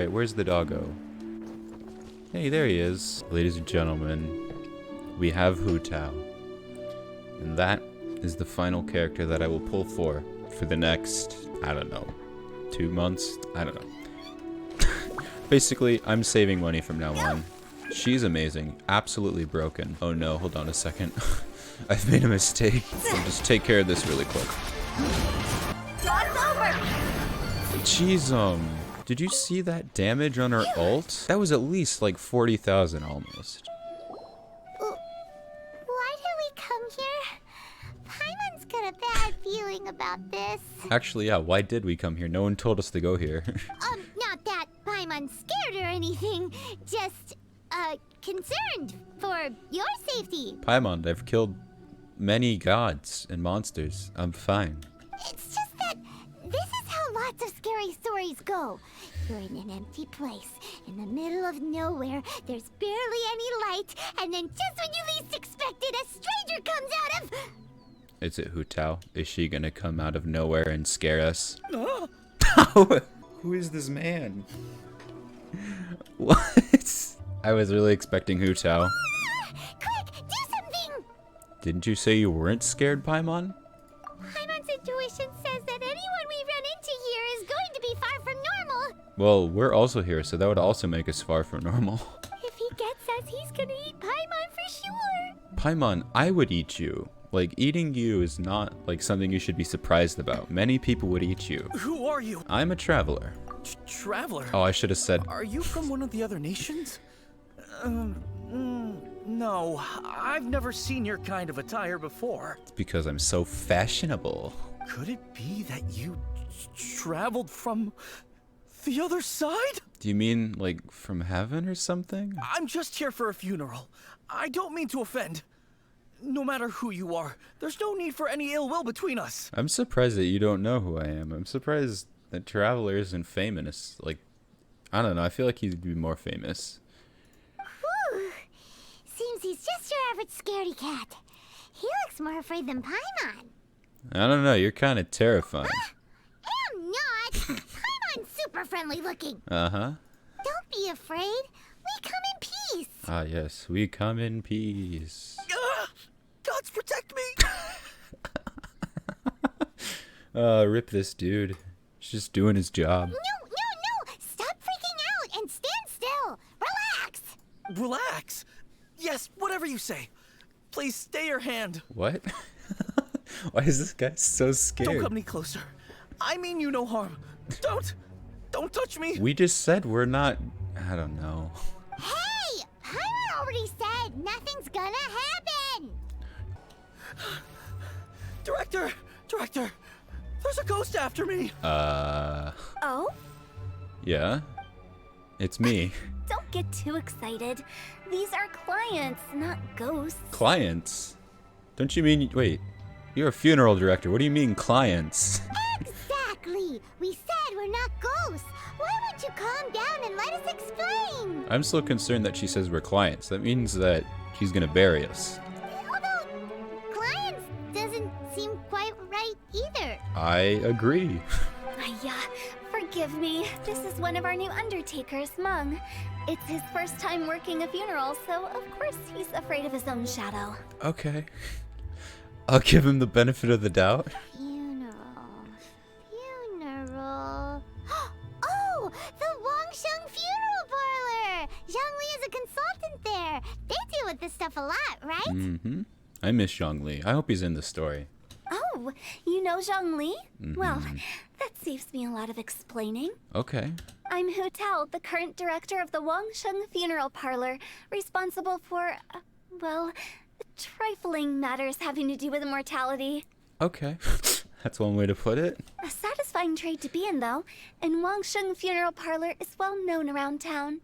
Right, where's the doggo? Hey, there he is. Ladies and gentlemen, we have Hu Tao. And that is the final character that I will pull for the next, I don't know, 2 months? I don't know. Basically, I'm saving money from now on. She's amazing. Absolutely broken. Oh no, hold on a second. I've made a mistake. I'll just take care of this really quick. Jeez, did you see that damage on her ult? That was at least like 40,000 almost. Why did we come here? Paimon's got a bad feeling about this. Actually, yeah, why did we come here? No one told us to go here. Not that Paimon's scared or anything. Just, concerned for your safety. Paimon, I've killed many gods and monsters. I'm fine. It's just that this is how lots of scary stories go. You're in an empty place, in the middle of nowhere, there's barely any light, and then just when you least expect it, a stranger comes out of... Is it Hu Tao? Is she gonna come out of nowhere and scare us? Who is this man? What? I was really expecting Hu Tao. Quick, do something! Didn't you say you weren't scared, Paimon? Paimon's intuition says that anyone we run into here is going to be far from normal. Well, we're also here, so that would also make us far from normal. If he gets us, he's gonna eat Paimon for sure. Paimon, I would eat you. Like, eating you is not, like, something you should be surprised about. Many people would eat you. Who are you? I'm a traveler. Traveler? Oh, I should have said... Are you from one of the other nations? No, I've never seen your kind of attire before. It's because I'm so fashionable. Could it be that you traveled from the other side? Do you mean, like, from heaven or something? I'm just here for a funeral. I don't mean to offend. No matter who you are, there's no need for any ill will between us. I'm surprised that you don't know who I am. I'm surprised that Traveler isn't famous. Like, I don't know. I feel like he'd be more famous. Whew. Seems he's just your average scaredy cat. He looks more afraid than Paimon. I don't know. You're kind of terrifying. I'm not. Paimon's super friendly looking. Uh-huh. Don't be afraid. We come in peace. Ah, yes. We come in peace. Gods protect me! Rip this dude. He's just doing his job. No. Stop freaking out and stand still. Relax. Relax. Yes, whatever you say. Please stay your hand. What? Why is this guy so scared? Don't come any closer. I mean you no harm. Don't touch me. We just said we're not... I don't know. Hey, Paimon already said nothing's gonna happen. Director, there's a ghost after me. Oh? Yeah? It's me. Don't get too excited. These are clients, not ghosts. Clients? Don't you mean... Wait. You're a funeral director. What do you mean, clients? Exactly. We said we're not ghosts. Why won't you calm down and let us explain? I'm still concerned that she says we're clients. That means that she's gonna bury us. Although, clients doesn't seem quite right either. I agree. Forgive me. This is one of our new undertakers, Mung. It's his first time working a funeral, so of course he's afraid of his own shadow. Okay. I'll give him the benefit of the doubt. Funeral. Oh, the Wangsheng Funeral Parlor. Zhongli is a consultant there. They deal with this stuff a lot, right? Mm-hmm. I miss Zhongli. I hope he's in the story. Oh, you know Zhongli? Well, that saves me a lot of explaining. Okay. I'm Hu Tao, the current director of the Wangsheng Funeral Parlor, responsible for, well, trifling matters having to do with immortality. Okay. That's one way to put it. A satisfying trade to be in, though, and Wangsheng Funeral Parlor is well known around town.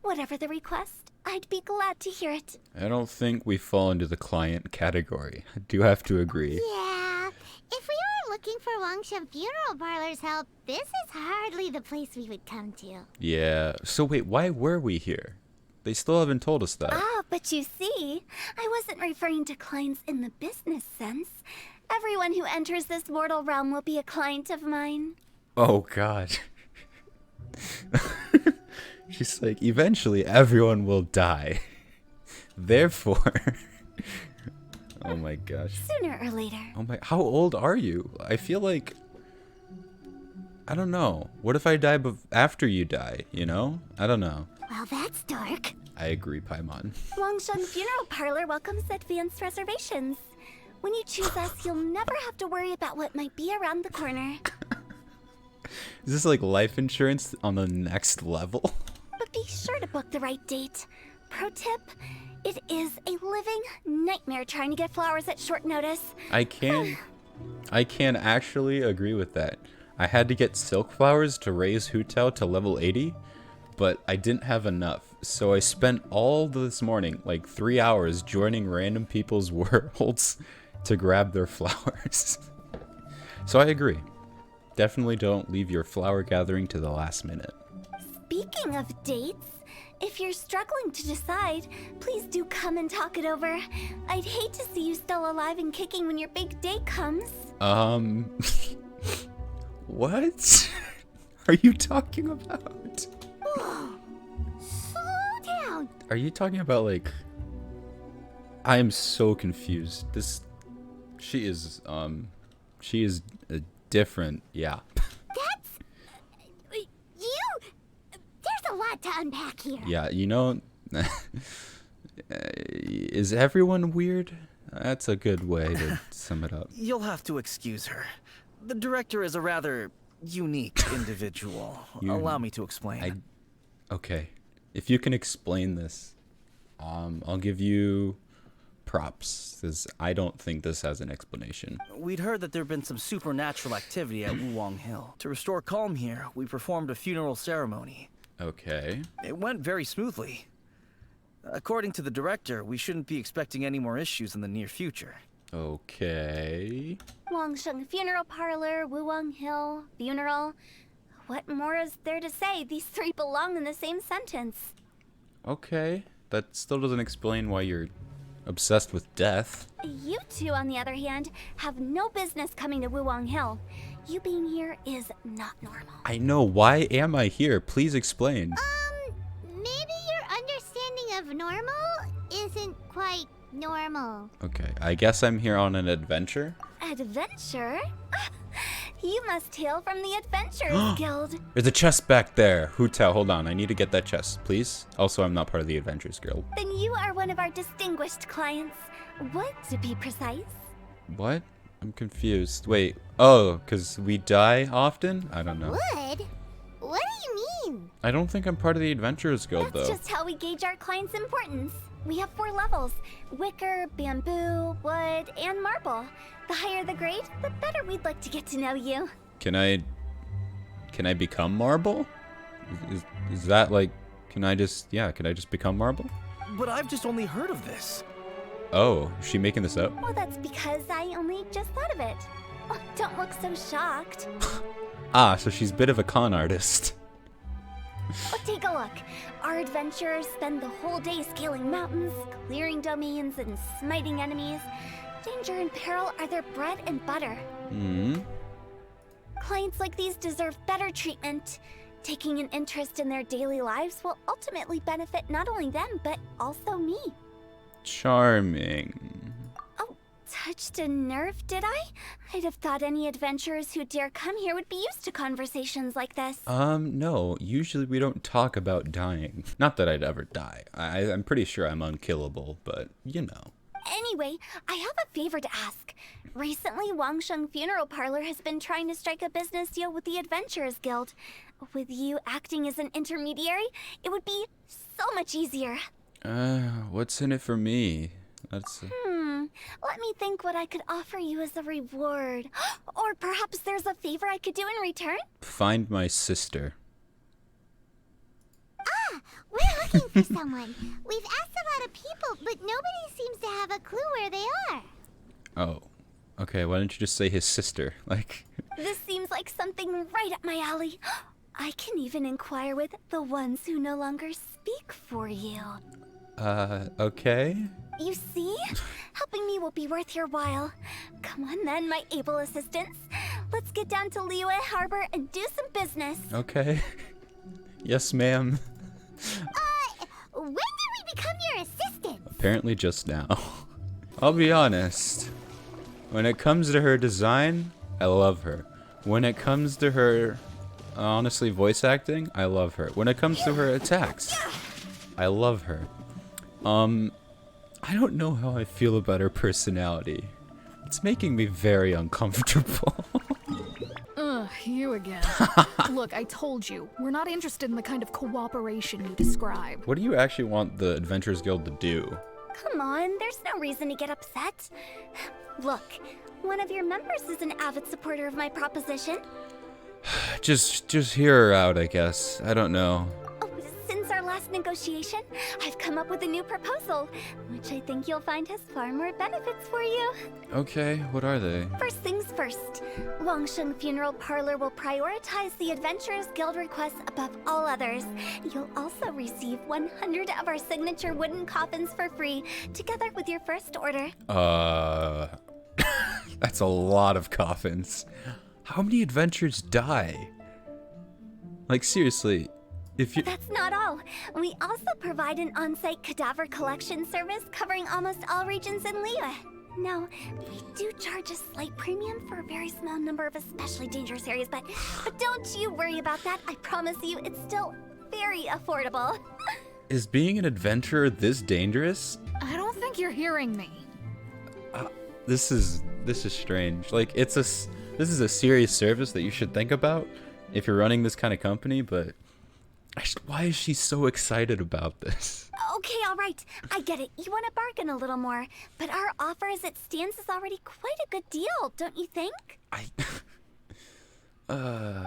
Whatever the request, I'd be glad to hear it. I don't think we fall into the client category. I do have to agree. Yeah. If we are looking for Wangsheng Funeral Parlor's help, this is hardly the place we would come to. Yeah. So wait, why were we here? They still haven't told us that. Ah, but you see, I wasn't referring to clients in the business sense. Everyone who enters this mortal realm will be a client of mine. Oh, God. She's like, eventually everyone will die. Therefore... Oh my gosh. Sooner or later. Oh my... How old are you? I feel like... I don't know. What if I die after you die, you know? I don't know. Well, that's dark. I agree, Paimon. Wangsheng Funeral Parlor welcomes advanced reservations. When you choose us, you'll never have to worry about what might be around the corner. Is this like life insurance on the next level? But be sure to book the right date. Pro tip, it is a living nightmare trying to get flowers at short notice. I can actually agree with that. I had to get silk flowers to raise Hu Tao to level 80, but I didn't have enough. So I spent all this morning, like 3 hours, joining random people's worlds to grab their flowers. So I agree. Definitely don't leave your flower gathering to the last minute. Speaking of dates, if you're struggling to decide, please do come and talk it over. I'd hate to see you still alive and kicking when your big day comes. What are you talking about? Whoa. Slow down. Are you talking about like... I am so confused. She is a different, yeah. There's a lot to unpack here. Yeah, you know, is everyone weird? That's a good way to sum it up. You'll have to excuse her. The director is a rather unique individual. Allow me to explain. Okay, if you can explain this, I'll give you props, because I don't think this has an explanation. We'd heard that there'd been some supernatural activity at Wuwang Hill. To restore calm here, we performed a funeral ceremony. Okay. It went very smoothly. According to the director, we shouldn't be expecting any more issues in the near future. Okay. Wangsheng Funeral Parlor, Wuwang Hill, funeral. What more is there to say? These three belong in the same sentence. Okay. That still doesn't explain why you're obsessed with death. You two, on the other hand, have no business coming to Wuwang Hill. You being here is not normal. I know. Why am I here? Please explain. Maybe your understanding of normal isn't quite normal. Okay. I guess I'm here on an adventure. Adventure? You must hail from the Adventurers Guild. There's a chest back there. Hu Tao, hold on. I need to get that chest, please. Also, I'm not part of the Adventurers Guild. Then you are one of our distinguished clients. What, to be precise? What? I'm confused. Wait. Oh, because we die often? I don't know. Wood? What do you mean? I don't think I'm part of the Adventurers Guild, That's though. just how we gauge our clients' importance. We have 4 levels: wicker, bamboo, wood, and marble. The higher the grade, the better we'd like to get to know you. Can I become marble? Is that like, can I just become marble? But I've just only heard of this. Oh, is she making this up? Well, that's because I only just thought of it. Oh, don't look so shocked. Ah, so she's a bit of a con artist. Oh, take a look. Our adventurers spend the whole day scaling mountains, clearing domains, and smiting enemies. Danger and peril are their bread and butter. Hmm. Clients like these deserve better treatment. Taking an interest in their daily lives will ultimately benefit not only them, but also me. Charming. Oh, touched a nerve, did I? I'd have thought any adventurers who dare come here would be used to conversations like this. No. Usually we don't talk about dying. Not that I'd ever die. I'm pretty sure I'm unkillable, but you know. Anyway, I have a favor to ask. Recently, Wangsheng Funeral Parlor has been trying to strike a business deal with the Adventurers Guild. With you acting as an intermediary, it would be so much easier. What's in it for me? That's... Let me think what I could offer you as a reward. Or perhaps there's a favor I could do in return? Find my sister. We're looking for someone. We've asked a lot of people, but nobody seems to have a clue where they are. Oh. Okay, why don't you just say his sister? Like... This seems like something right up my alley. I can even inquire with the ones who no longer speak for you. Okay. You see? Helping me will be worth your while. Come on then, my able assistants. Let's get down to Liyue Harbor and do some business. Okay. Yes, ma'am. When did we become your assistants? Apparently just now. I'll be honest. When it comes to her design, I love her. When it comes to her, honestly, voice acting, I love her. When it comes to her attacks, I love her. I don't know how I feel about her personality. It's making me very uncomfortable. Ugh, you again. Look, I told you, we're not interested in the kind of cooperation you describe. What do you actually want the Adventurers Guild to do? Come on, there's no reason to get upset. Look, one of your members is an avid supporter of my proposition. Just hear her out, I guess. I don't know. Oh, since our last negotiation, I've come up with a new proposal, which I think you'll find has far more benefits for you. Okay, what are they? First things first, Wangsheng Funeral Parlor will prioritize the Adventurers Guild requests above all others. You'll also receive 100 of our signature wooden coffins for free, together with your first order. That's a lot of coffins. How many adventurers die? Like, seriously, if you... That's not all. We also provide an on-site cadaver collection service covering almost all regions in Liyue. Now, we do charge a slight premium for a very small number of especially dangerous areas, but don't you worry about that. I promise you, it's still very affordable. Is being an adventurer this dangerous? I don't think you're hearing me. This is strange. Like, this is a serious service that you should think about if you're running this kind of company, but why is she so excited about this? Okay, all right. I get it. You want to bargain a little more, but our offer as it stands is already quite a good deal, don't you think?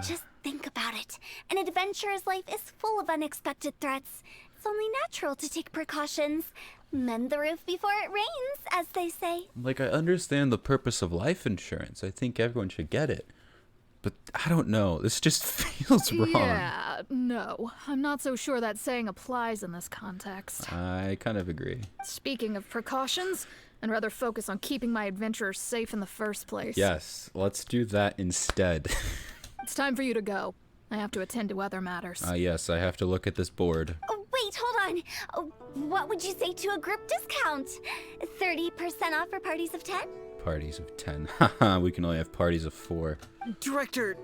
Just think about it. An adventurer's life is full of unexpected threats. It's only natural to take precautions. Mend the roof before it rains, as they say. Like, I understand the purpose of life insurance. I think everyone should get it. But I don't know. This just feels wrong. Yeah, no. I'm not so sure that saying applies in this context. I kind of agree. Speaking of precautions, I'd rather focus on keeping my adventurers safe in the first place. Yes, let's do that instead. It's time for you to go. I have to attend to other matters. Yes, I have to look at this board. Oh, wait, hold on. Oh, what would you say to a group discount? 30% off for parties of 10? Parties of 10. Haha, we can only have parties of 4. Director,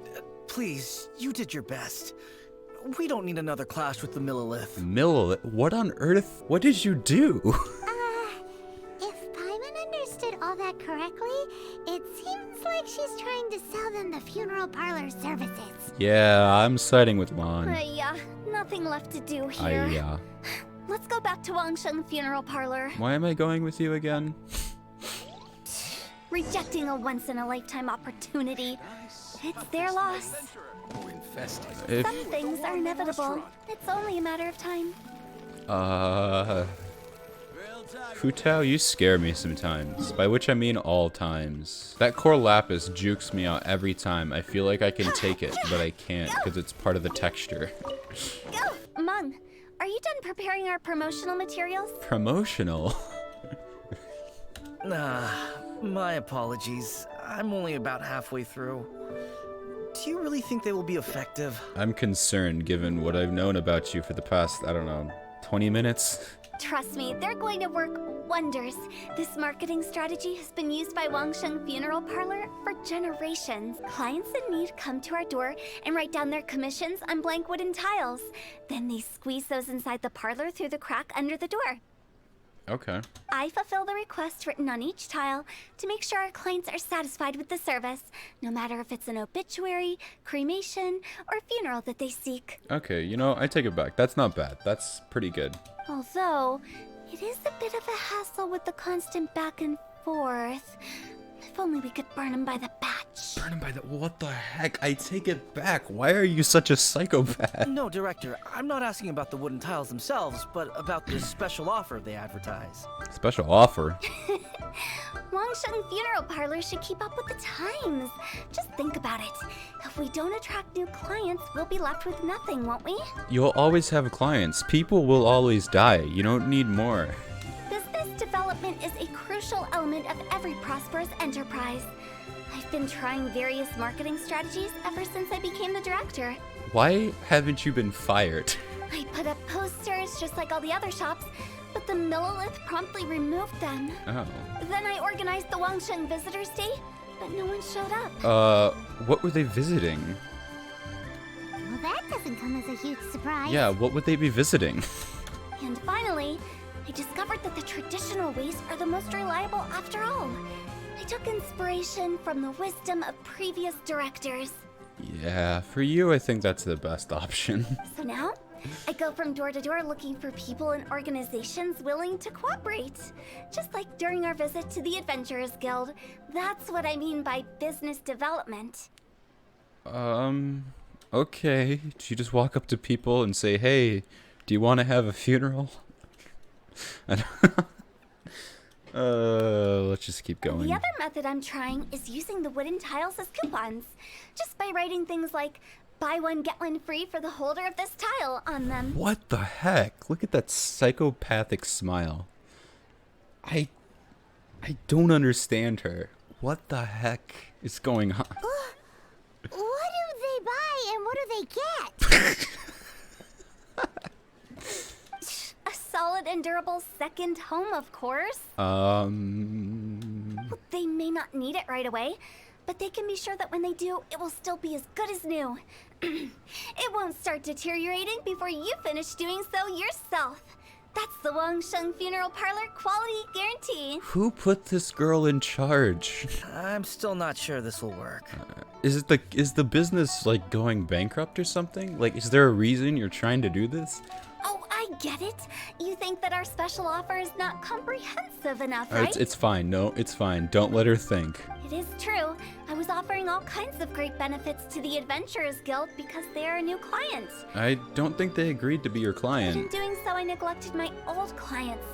please, you did your best. We don't need another clash with the Millilith. Millilith? What on earth? What did you do? If Paimon understood all that correctly, it seems like she's trying to sell them the funeral parlor services. Yeah, I'm siding with Mon. Yeah, nothing left to do here. Yeah. Let's go back to Wangsheng Funeral Parlor. Why am I going with you again? Rejecting a once-in-a-lifetime opportunity. It's their loss. If, Some things are inevitable. It's only a matter of time. Futao, you scare me sometimes. By which I mean all times. That core lapis jukes me out every time. I feel like I can take it, but I can't because it's part of the texture. Go! Mung, are you done preparing our promotional materials? Promotional? My apologies. I'm only about halfway through. Do you really think they will be effective? I'm concerned given what I've known about you for the past, I don't know, 20 minutes? Trust me, they're going to work wonders. This marketing strategy has been used by Wangsheng Funeral Parlor for generations. Clients in need come to our door and write down their commissions on blank wooden tiles. Then they squeeze those inside the parlor through the crack under the door. Okay. I fulfill the requests written on each tile to make sure our clients are satisfied with the service, no matter if it's an obituary, cremation, or funeral that they seek. Okay, you know, I take it back. That's not bad. That's pretty good. Although, it is a bit of a hassle with the constant back and forth. If only we could burn them by the batch. Burn him by the... What the heck? I take it back. Why are you such a psychopath? No, Director, I'm not asking about the wooden tiles themselves, but about this special offer they advertise. Special offer? Wangsheng Funeral Parlor should keep up with the times. Just think about it. If we don't attract new clients, we'll be left with nothing, won't we? You'll always have clients. People will always die. You don't need more. Business development is a crucial element of every prosperous enterprise. I've been trying various marketing strategies ever since I became the director. Why haven't you been fired? I put up posters just like all the other shops, but the Millilith promptly removed them. Oh. Then I organized the Wangsheng Visitors Day, but no one showed up. What were they visiting? Well, that doesn't come as a huge surprise. Yeah, what would they be visiting? And finally, I discovered that the traditional ways are the most reliable after all. I took inspiration from the wisdom of previous directors. Yeah, for you, I think that's the best option. So now, I go from door to door looking for people and organizations willing to cooperate. Just like during our visit to the Adventurers Guild. That's what I mean by business development. Okay. Do you just walk up to people and say, hey, do you want to have a funeral? Let's just keep going. The other method I'm trying is using the wooden tiles as coupons. Just by writing things like, buy one, get one free for the holder of this tile on them. What the heck? Look at that psychopathic smile. I don't understand her. What the heck is going on? What do they buy and what do they get? A solid and durable second home, of course. Well, they may not need it right away, but they can be sure that when they do, it will still be as good as new. It won't start deteriorating before you finish doing so yourself. That's the Wangsheng Funeral Parlor quality guarantee. Who put this girl in charge? I'm still not sure this will work. Is the business like going bankrupt or something? Like, is there a reason you're trying to do this? Oh, I get it. You think that our special offer is not comprehensive enough, right? It's fine. No, it's fine. Don't let her think. It is true. I was offering all kinds of great benefits to the Adventurers Guild because they are a new client. I don't think they agreed to be your But in client. doing so, I neglected my old clients.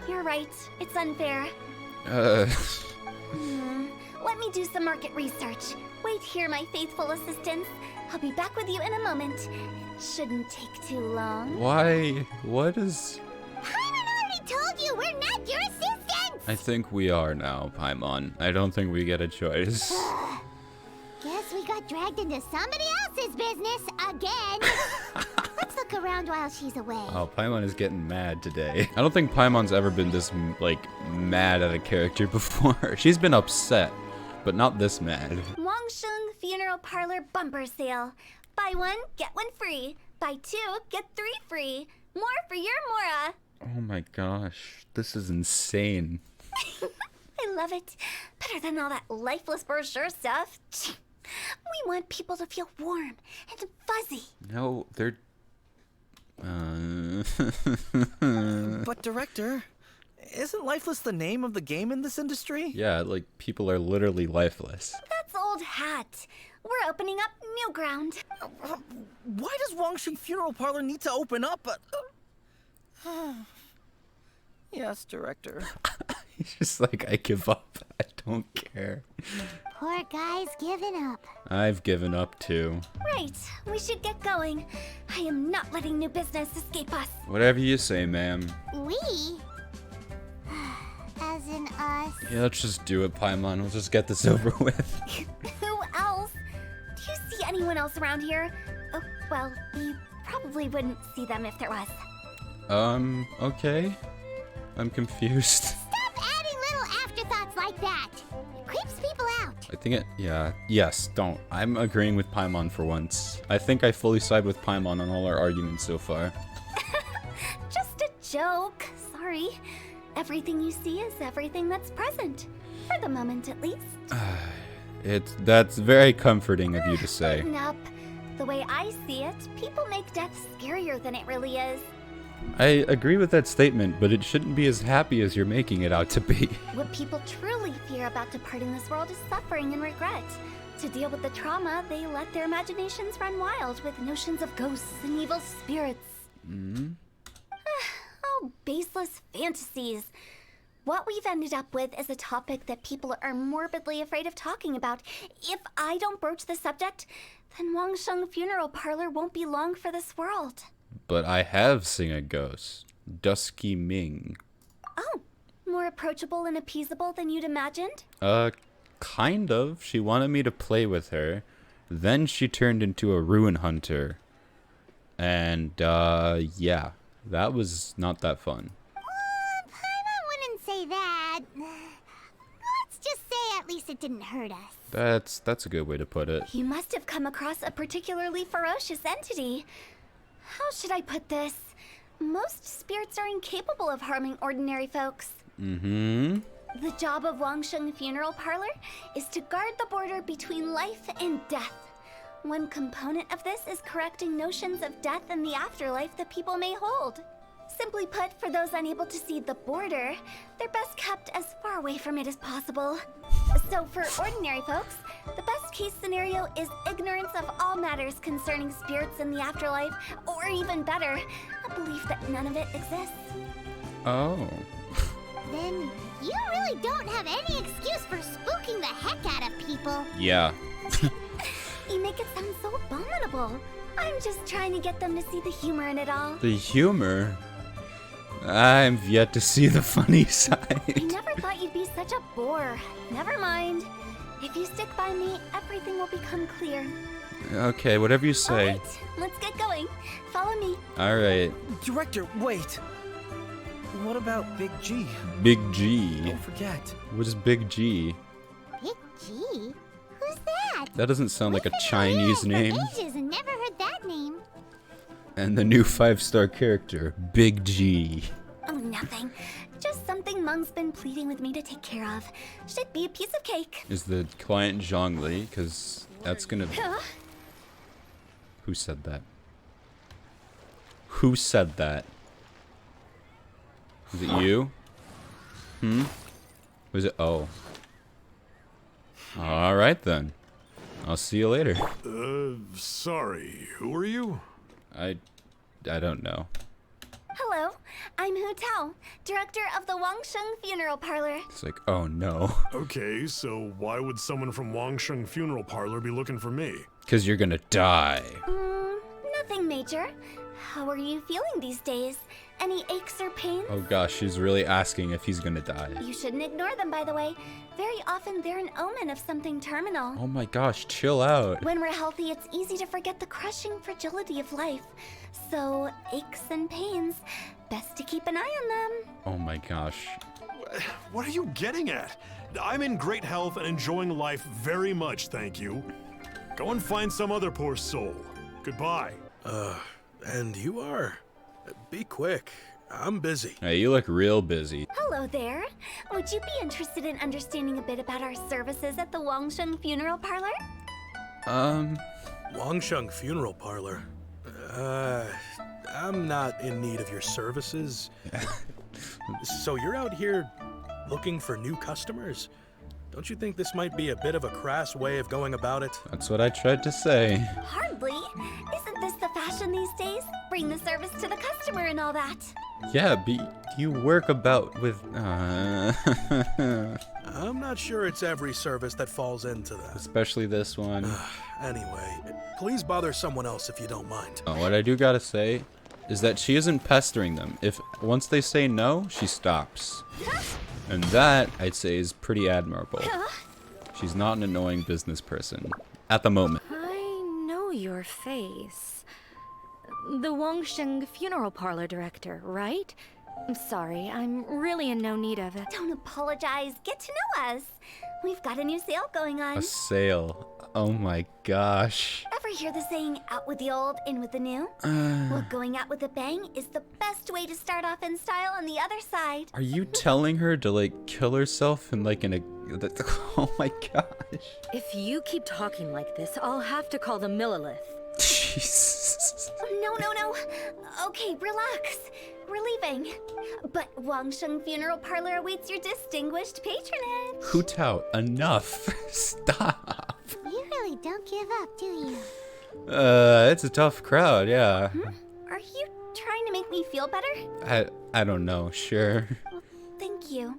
You're right. It's unfair. Let me do some market research. Wait here, my faithful assistants. I'll be back with you in a moment. It shouldn't take too long. Why? What is... Paimon already told you we're not your assistants! I think we are now, Paimon. I don't think we get a choice. Guess we got dragged into somebody else's business again. Let's look around while she's away. Oh, Paimon is getting mad today. I don't think Paimon's ever been this, like, mad at a character before. She's been upset, but not this mad. Wangsheng Funeral Parlor bumper sale. Buy one, get one free. Buy two, get three free. More for your Mora. Oh my gosh, this is insane. I love it. Better than all that lifeless brochure stuff. We want people to feel warm and fuzzy. No, they're... But director, isn't lifeless the name of the game in this industry? Yeah, like, people are literally lifeless. That's old hat. We're opening up new ground. Why does Wangsheng Funeral Parlor need to open up? Yes, director. He's just like, I give up. I don't care. Poor guy's given up. I've given up too. Right, we should get going. I am not letting new business escape us. Whatever you say, ma'am. We? As in us. Yeah, let's just do it, Paimon. We'll just get this over with. Who else? Do you see anyone else around here? Oh, well, you probably wouldn't see them if there was. Okay. I'm confused. Stop adding little afterthoughts like that. It creeps people out. I think yes, don't. I'm agreeing with Paimon for once. I think I fully side with Paimon on all our arguments so far. Just a joke. Sorry. Everything you see is everything that's present. For the moment, at least. That's very comforting of you to say. Button up. The way I see it, people make death scarier than it really is. I agree with that statement, but it shouldn't be as happy as you're making it out to be. What people truly fear about departing this world is suffering and regret. To deal with the trauma, they let their imaginations run wild with notions of ghosts and evil spirits. Oh, baseless fantasies. What we've ended up with is a topic that people are morbidly afraid of talking about. If I don't broach the subject, then Wangsheng Funeral Parlor won't be long for this world. But I have seen a ghost. Dusky Ming. Oh, more approachable and appeasable than you'd imagined? Kind of. She wanted me to play with her. Then she turned into a ruin hunter. And, yeah. That was not that fun. I wouldn't say that. Let's just say at least it didn't hurt us. That's a good way to put it. You must have come across a particularly ferocious entity. How should I put this? Most spirits are incapable of harming ordinary folks. Mm-hmm. The job of Wangsheng Funeral Parlor is to guard the border between life and death. One component of this is correcting notions of death and the afterlife that people may hold. Simply put, for those unable to see the border, they're best kept as far away from it as possible. So for ordinary folks, the best case scenario is ignorance of all matters concerning spirits in the afterlife, or even better, a belief that none of it exists. Oh. Then you really don't have any excuse for spooking the heck out of people. Yeah. You make it sound so abominable. I'm just trying to get them to see the humor in it all. The humor? I've yet to see the funny side. I never thought you'd be such a bore. Never mind. If you stick by me, everything will become clear. Okay, whatever you say. Alright, let's get going. Follow me. Alright. Director, wait. What about Big G? Big G. Don't forget. What is Big G? Big G? Who's that? That doesn't sound like a Listen, Chinese for name. ages and never heard that name. And the new 5-star character, Big G. Oh, nothing. Just something Mung's been pleading with me to take care of. Should be a piece of cake. Is the client Zhongli? Because that's gonna... Huh? Who said that? Who said that? Was it you? Was it... Oh. Alright then. I'll see you later. Sorry, who are you? I don't know. Hello, I'm Hu Tao, director of the Wangsheng Funeral Parlor. It's like, oh no. Okay, so why would someone from Wangsheng Funeral Parlor be looking for me? Because you're gonna die. Nothing major. How are you feeling these days? Any aches or pains? Oh gosh, she's really asking if he's gonna die. You shouldn't ignore them, by the way. Very often they're an omen of something terminal. Oh my gosh, chill out. When we're healthy, it's easy to forget the crushing fragility of life. So, aches and pains, best to keep an eye on them. Oh my gosh. What are you getting at? I'm in great health and enjoying life very much, thank you. Go and find some other poor soul. Goodbye. And you are? Be quick. I'm busy. Hey, you look real busy. Hello there. Would you be interested in understanding a bit about our services at the Wangsheng Funeral Parlor? Wangsheng Funeral Parlor? I'm not in need of your services. So you're out here looking for new customers? Don't you think this might be a bit of a crass way of going about it? That's what I tried to say. Hardly. Isn't this the fashion these days? Bring the service to the customer and all that. Yeah, you work about with... I'm not sure it's every service that falls into that. Especially this one. Anyway, please bother someone else if you don't mind. What I do gotta say is that she isn't pestering them. If once they say no, she stops. And that, I'd say, is pretty admirable. She's not an annoying business person. At the moment. I know your face. The Wangsheng Funeral Parlor director, right? I'm sorry, I'm really in no need of it. Don't apologize. Get to know us. We've got a new sale going on. A sale. Oh my gosh. Ever hear the saying, out with the old, in with the new? Well, going out with a bang is the best way to start off in style on the other side. Are you telling her to, like, kill herself in, like, in a... Oh my gosh. If you keep talking like this, I'll have to call the Millilith. Jesus. No. Okay, relax. We're leaving. But Wangsheng Funeral Parlor awaits your distinguished patronage. Hu Tao, enough. Stop. You really don't give up, do you? It's a tough crowd, yeah. Are you trying to make me feel better? I don't know, sure. Well, thank you.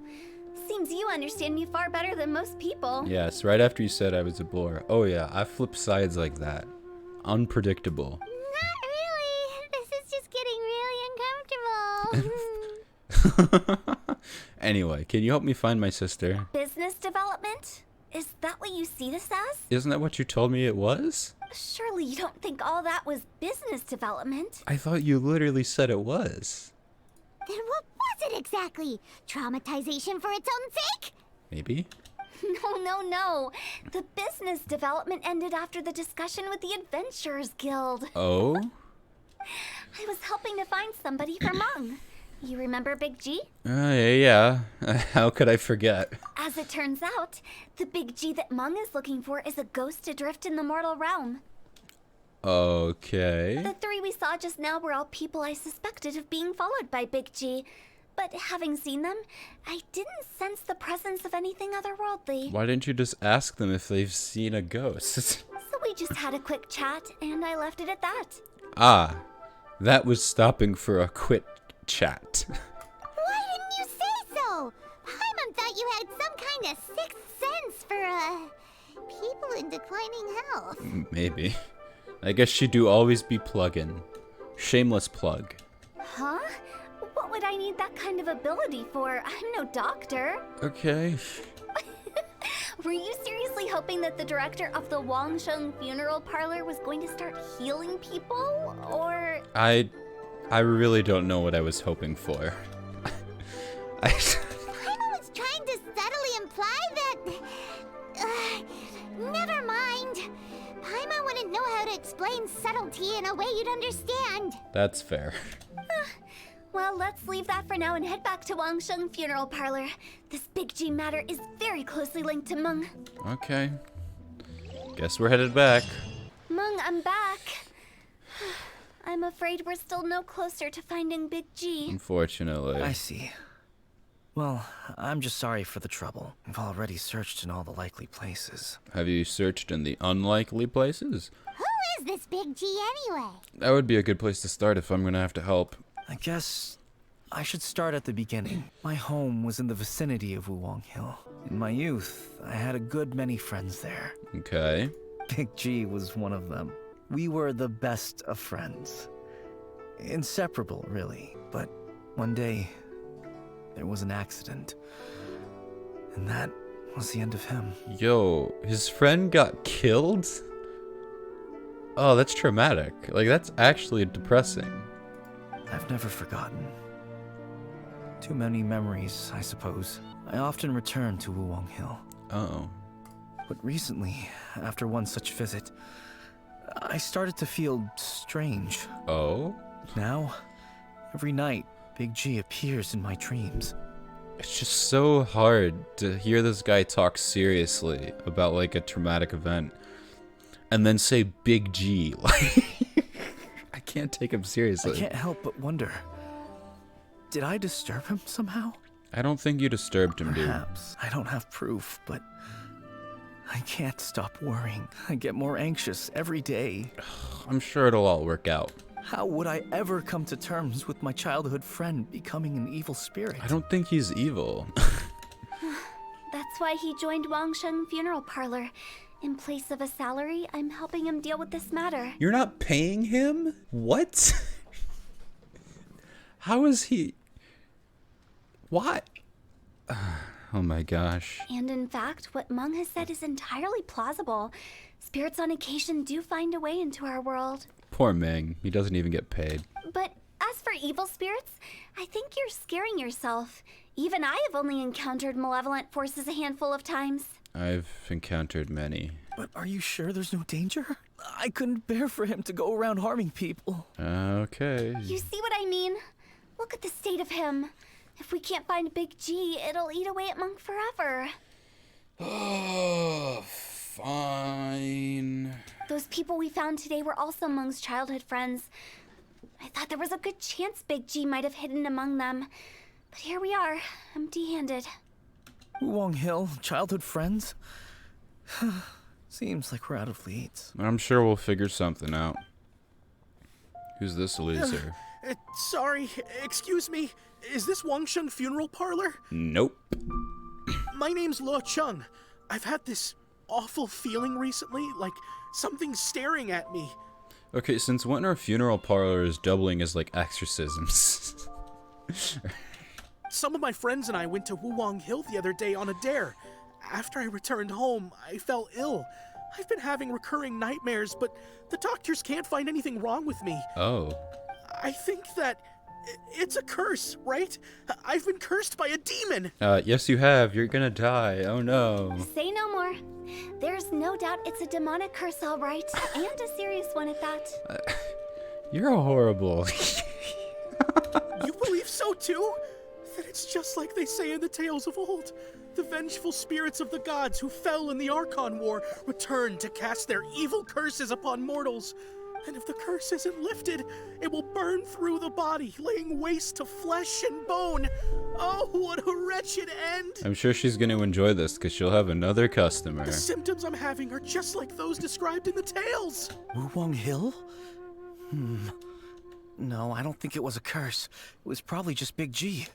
Seems you understand me far better than most people. Yes, right after you said I was a bore. Oh yeah, I flip sides like that. Unpredictable. Not really. This is just getting really uncomfortable. Anyway, can you help me find my sister? Business development? Is that what you see this as? Isn't that what you told me it was? Surely you don't think all that was business development? I thought you literally said it was. Then what was it exactly? Traumatization for its own sake? Maybe? No. The business development ended after the discussion with the Adventurers Guild. Oh? I was helping to find somebody for Mung. You remember Big G? Yeah. How could I forget? As it turns out, the Big G that Mung is looking for is a ghost adrift in the mortal realm. Okay. The three we saw just now were all people I suspected of being followed by Big G. But having seen them, I didn't sense the presence of anything otherworldly. Why didn't you just ask them if they've seen a ghost? So we just had a quick chat, and I left it at that. Ah, that was stopping for a quick chat. Why didn't you say so? Paimon thought you had some kind of sixth sense for, people in declining health. Maybe. I guess she do always be plugging. Shameless plug. Huh? What would I need that kind of ability for? I'm no doctor. Okay. Were you seriously hoping that the director of the Wangsheng Funeral Parlor was going to start healing people? Or... I really don't know what I was hoping for. Paimon was trying to subtly imply that... never mind. Paimon wouldn't know how to explain subtlety in a way you'd understand. That's fair. Well, let's leave that for now and head back to Wangsheng Funeral Parlor. This Big G matter is very closely linked to Mung. Okay. Guess we're headed back. Mung, I'm back. I'm afraid we're still no closer to finding Big G. Unfortunately. I see. Well, I'm just sorry for the trouble. I've already searched in all the likely places. Have you searched in the unlikely places? Who is this Big G anyway? That would be a good place to start if I'm gonna have to help. I guess I should start at the beginning. My home was in the vicinity of Wuwang Hill. In my youth, I had a good many friends there. Okay. Big G was one of them. We were the best of friends. Inseparable, really. But one day, there was an accident. And that was the end of him. Yo, his friend got killed? Oh, that's traumatic. Like, that's actually depressing. I've never forgotten. Too many memories, I suppose. I often return to Wuwang Hill. Oh. But recently, after one such visit, I started to feel strange. Oh? Now, every night, Big G appears in my dreams. It's just so hard to hear this guy talk seriously about, like, a traumatic event. And then say Big G. Like, I can't take him seriously. I can't help but wonder, did I disturb him somehow? I don't think you disturbed him, dude. Perhaps. I don't have proof, but I can't stop worrying. I get more anxious every day. I'm sure it'll all work out. How would I ever come to terms with my childhood friend becoming an evil spirit? I don't think he's evil. That's why he joined Wangsheng Funeral Parlor. In place of a salary, I'm helping him deal with this matter. You're not paying him? What? How is he... What? Oh my gosh. And in fact, what Mung has said is entirely plausible. Spirits on occasion do find a way into our world. Poor Ming. He doesn't even get paid. But as for evil spirits, I think you're scaring yourself. Even I have only encountered malevolent forces a handful of times. I've encountered many. But are you sure there's no danger? I couldn't bear for him to go around harming people. Okay. You see what I mean? Look at the state of him. If we can't find Big G, it'll eat away at Monk forever. Oh, fine. Those people we found today were also Mung's childhood friends. I thought there was a good chance Big G might have hidden among them. But here we are, empty-handed. Wuwang Hill, childhood friends? Seems like we're out of leads. I'm sure we'll figure something out. Who's this loser? Sorry, excuse me. Is this Wangsheng Funeral Parlor? Nope. My name's Luo Chung. I've had this awful feeling recently, like something's staring at me. Okay, since when are funeral parlors doubling as, like, exorcisms? Some of my friends and I went to Wuwang Hill the other day on a dare. After I returned home, I fell ill. I've been having recurring nightmares, but the doctors can't find anything wrong with me. Oh. I think that it's a curse, right? I've been cursed by a demon. Yes you have. You're gonna die. Oh no. Say no more. There's no doubt it's a demonic curse, all right, and a serious one at that. You're horrible. You believe so too? Then it's just like they say in the tales of old. The vengeful spirits of the gods who fell in the Archon War return to cast their evil curses upon mortals. And if the curse isn't lifted, it will burn through the body, laying waste to flesh and bone. Oh, what a wretched end! I'm sure she's gonna enjoy this because she'll have another customer. The symptoms I'm having are just like those described in the tales. Wulong Hill? No, I don't think it was a curse. It was probably just Big G.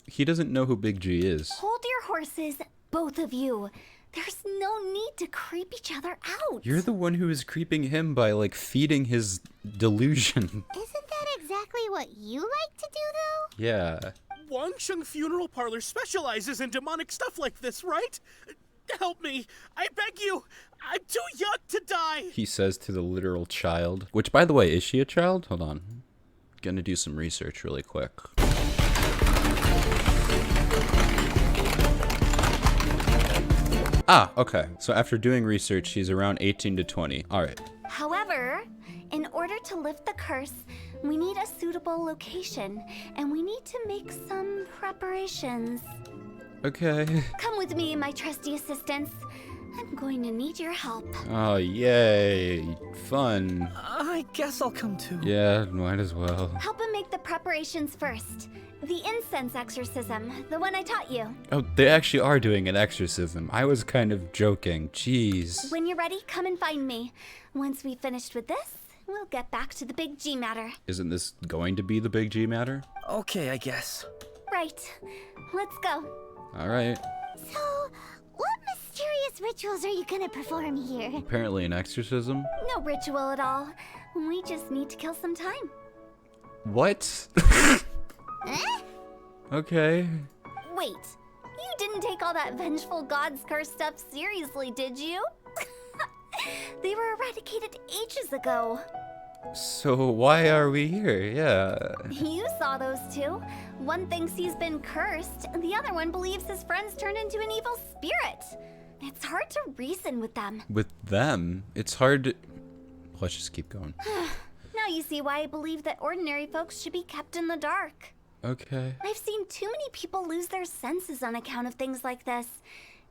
He doesn't know who Big G is. Hold your horses, both of you. There's no need to creep each other out. You're the one who is creeping him by, like, feeding his delusion. Isn't that exactly what you like to do, though? Yeah. Wangsheng Funeral Parlor specializes in demonic stuff like this, right? Help me. I beg you. I'm too young to die. He says to the literal child. Which, by the way, is she a child? Hold on. Gonna do some research really quick. Ah, okay. So after doing research, she's around 18 to 20. Alright. However, in order to lift the curse, we need a suitable location, and we need to make some preparations. Okay. Come with me, my trusty assistants. I'm going to need your help. Oh, yay. Fun. I guess I'll come too. Yeah, might as well. Help him make the preparations first. The incense exorcism, the one I taught you. Oh, they actually are doing an exorcism. I was kind of joking. Jeez. When you're ready, come and find me. Once we've finished with this, we'll get back to the Big G matter. Isn't this going to be the Big G matter? Okay, I guess. Right. Let's go. Alright. So, what mysterious rituals are you gonna perform here? Apparently an exorcism. No ritual at all. We just need to kill some time. What? Eh? Okay. Wait, you didn't take all that vengeful god's curse stuff seriously, did you? They were eradicated ages ago. So why are we here? Yeah. You saw those two. One thinks he's been cursed, and the other one believes his friend's turned into an evil spirit. It's hard to reason with them. With them, it's hard to... Let's just keep going. Now you see why I believe that ordinary folks should be kept in the dark. Okay. I've seen too many people lose their senses on account of things like this.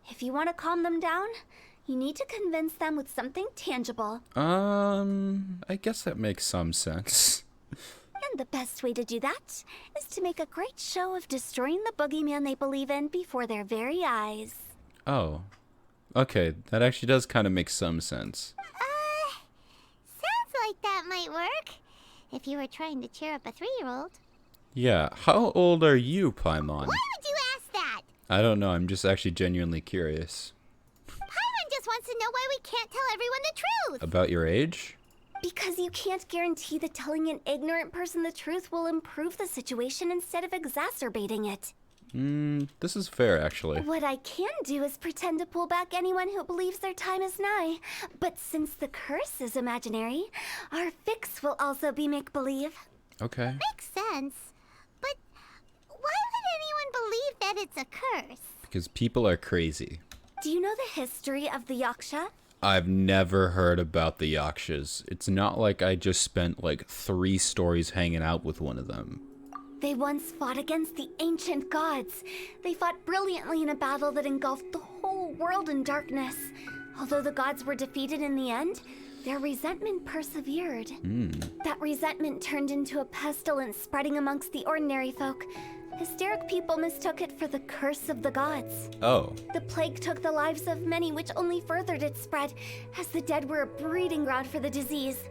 If you want to calm them down, you need to convince them with something tangible. I guess that makes some sense. And the best way to do that is to make a great show of destroying the boogeyman they believe in before their very eyes. Oh. Okay, that actually does kind of make some sense. Sounds like that might work. If you were trying to cheer up a 3-year-old. Yeah, how old are you, Paimon? Why would you ask that? I don't know, I'm just actually genuinely curious. Paimon just wants to know why we can't tell everyone the truth. About your age? Because you can't guarantee that telling an ignorant person the truth will improve the situation instead of exacerbating it. This is fair, actually. What I can do is pretend to pull back anyone who believes their time is nigh. But since the curse is imaginary, our fix will also be make-believe. Okay. Makes sense. But why would anyone believe that it's a curse? Because people are crazy. Do you know the history of the Yaksha? I've never heard about the Yakshas. It's not like I just spent like 3 stories hanging out with one of them. They once fought against the ancient gods. They fought brilliantly in a battle that engulfed the whole world in darkness. Although the gods were defeated in the end, their resentment persevered. That resentment turned into a pestilence spreading amongst the ordinary folk. Hysteric people mistook it for the curse of the gods. Oh. The plague took the lives of many, which only furthered its spread, as the dead were a breeding ground for the disease.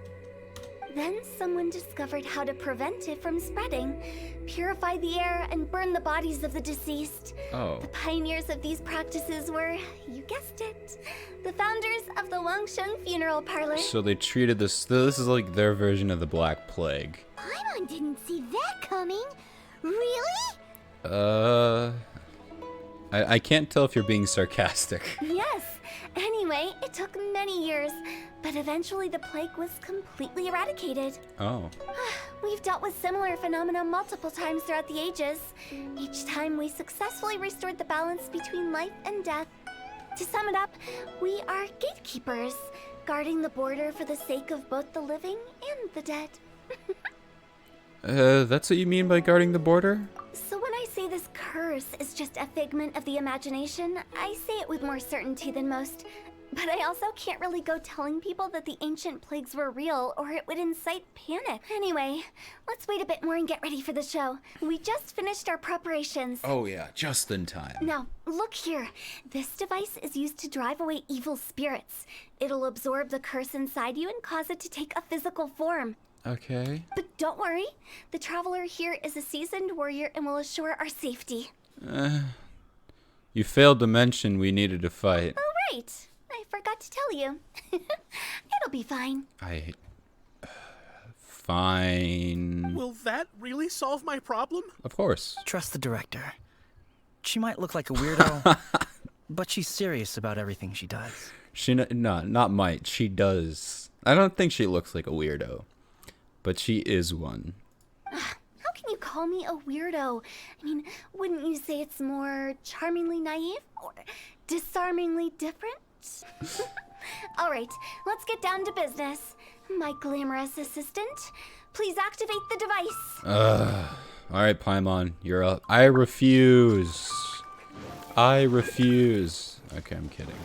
Then someone discovered how to prevent it from spreading, purify the air, and burn the bodies of the deceased. Oh. The pioneers of these practices were, you guessed it, the founders of the Wangsheng Funeral Parlor. So they treated this is like their version of the Black Plague. Paimon didn't see that coming. Really? I can't tell if you're being sarcastic. Yes, Anyway, it took many years, but eventually the plague was completely eradicated. Oh. We've dealt with similar phenomena multiple times throughout the ages. Each time we successfully restored the balance between life and death. To sum it up, we are gatekeepers, guarding the border for the sake of both the living and the dead. That's what you mean by guarding the border? So when I say this curse is just a figment of the imagination, I say it with more certainty than most. But I also can't really go telling people that the ancient plagues were real, or it would incite panic. Anyway, let's wait a bit more and get ready for the show. We just finished our preparations. Oh yeah, just in time. Now, look here. This device is used to drive away evil spirits. It'll absorb the curse inside you and cause it to take a physical form. Okay. But don't worry, the traveler here is a seasoned warrior and will assure our safety. You failed to mention we needed to fight. Oh, right. I forgot to tell you. It'll be fine. Fine. Will that really solve my problem? Of course. Trust the director. She might look like a weirdo, but she's serious about everything she does. Not might. She does. I don't think she looks like a weirdo, but she is one. How can you call me a weirdo? I mean, wouldn't you say it's more charmingly naive or disarmingly different? All right, let's get down to business. My glamorous assistant, please activate the device. All right, Paimon, you're up. I refuse. Okay, I'm kidding.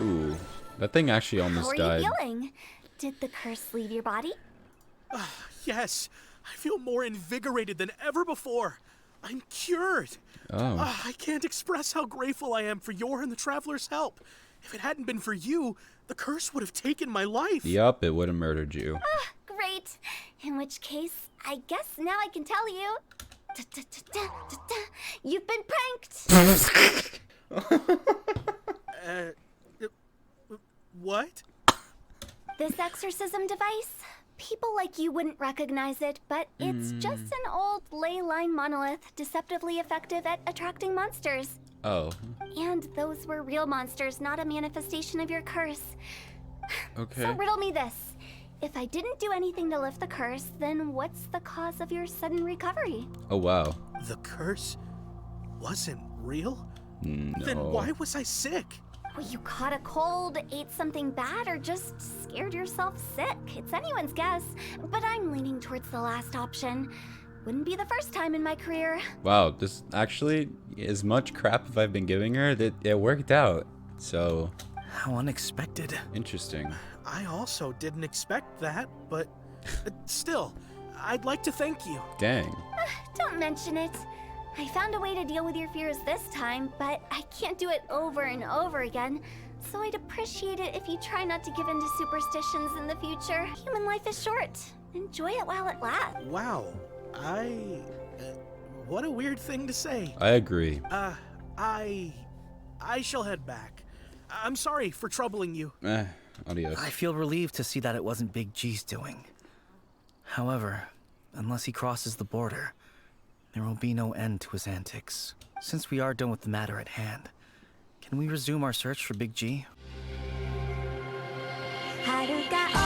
Ooh, that thing actually almost How are died. you feeling? Did the curse leave your body? Yes, I feel more invigorated than ever before. I'm cured. Oh. I can't express how grateful I am for your and the traveler's help. If it hadn't been for you, the curse would have taken my life. Yup, it would have murdered you. Great. In which case, I guess now I can tell you. You've been pranked. What? This exorcism device, people like you wouldn't recognize it, but it's just an old ley line monolith deceptively effective at attracting monsters. Oh. And those were real monsters, not a manifestation of your curse. Okay. So riddle me this. If I didn't do anything to lift the curse, then what's the cause of your sudden recovery? Oh wow. The curse wasn't real? No. Then why was I sick? Well, you caught a cold, ate something bad, or just scared yourself sick. It's anyone's guess, but I'm leaning towards the last option. Wouldn't be the first time in my career. Wow, this actually, as much crap as I've been giving her, that it worked out. So, How unexpected. interesting. I also didn't expect that, but still, I'd like to thank you. Dang. Don't mention it. I found a way to deal with your fears this time, but I can't do it over and over again. So I'd appreciate it if you try not to give in to superstitions in the future. Human life is short. Enjoy it while it lasts. Wow, what a weird thing to say. I agree. I shall head back. I'm sorry for troubling you. Adios. I feel relieved to see that it wasn't Big G's doing. However, unless he crosses the border, there will be no end to his antics. Since we are done with the matter at hand, can we resume our search for Big G? 遥か